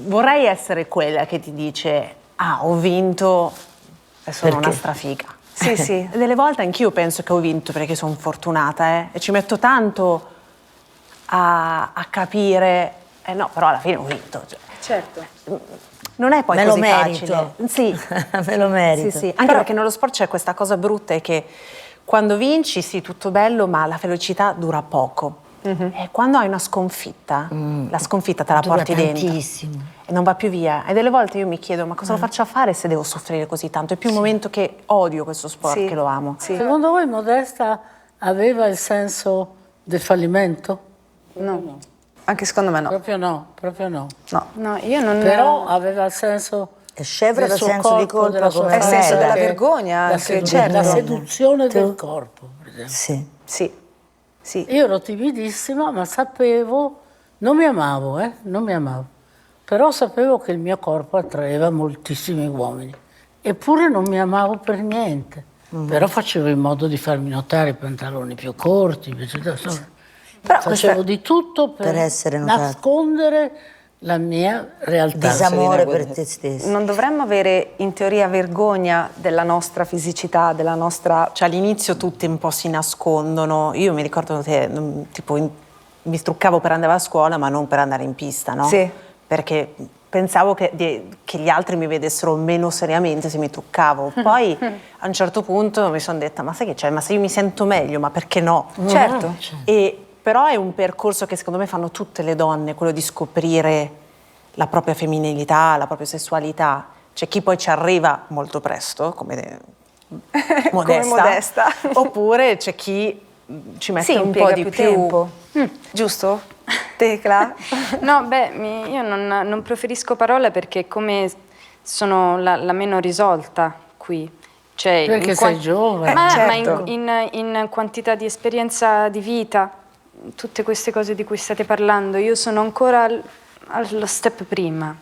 vorrei essere quella che ti dice ah, ho vinto e sono una strafiga. Sì, sì. Delle volte anch'io penso che ho vinto perché sono fortunata, e ci metto tanto a capire, no, però alla fine ho vinto. Cioè. Certo. Non è poi Me lo così merito. facile. Sì. Me lo merito. Sì, sì. Anche perché nello sport c'è questa cosa brutta, è che quando vinci sì, tutto bello, ma la felicità dura poco. E quando hai una sconfitta, la sconfitta te la Dura porti dentro tantissimo. e non va più via. E delle volte io mi chiedo, ma cosa lo faccio a fare se devo soffrire così tanto? È più un momento che odio questo sport che lo amo. Sì. Secondo voi Modesta aveva il senso del fallimento? No. Anche secondo me no. Proprio no, proprio no. No, io non... Però aveva il senso E Scevra del da suo senso di corpo, colpa della sua come È il senso me. della che- vergogna la anche, sedu- La certo. seduzione del corpo, per esempio. Sì. Sì, sì. Io ero timidissima, ma sapevo, non mi amavo, non mi amavo, però sapevo che il mio corpo attraeva moltissimi uomini, eppure non mi amavo per niente, però facevo in modo di farmi notare i pantaloni più corti, eccetera, insomma. Però Facevo di tutto Per essere notata. nascondere la mia realtà. Disamore per te stesso. non dovremmo avere in teoria vergogna della nostra fisicità, della nostra... Cioè all'inizio tutti un po' si nascondono. Io mi ricordo che tipo mi struccavo per andare a scuola, ma non per andare in pista, no? Sì. Perché pensavo che gli altri mi vedessero meno seriamente se mi truccavo. Poi a un certo punto mi sono detta, ma sai che c'è? Ma se io mi sento meglio, ma perché no? Certo. Però è un percorso che secondo me fanno tutte le donne, quello di scoprire la propria femminilità, la propria sessualità. C'è chi poi ci arriva molto presto, come Modesta, Come Modesta. oppure c'è chi ci mette Sì, un impiega po' di più più tempo. Giusto? Tecla? No, beh, io non preferisco parole perché come sono la meno risolta qui. Cioè, Perché sei giovane. Ma Certo. in quantità di esperienza di vita, tutte queste cose di cui state parlando, io sono ancora allo step prima.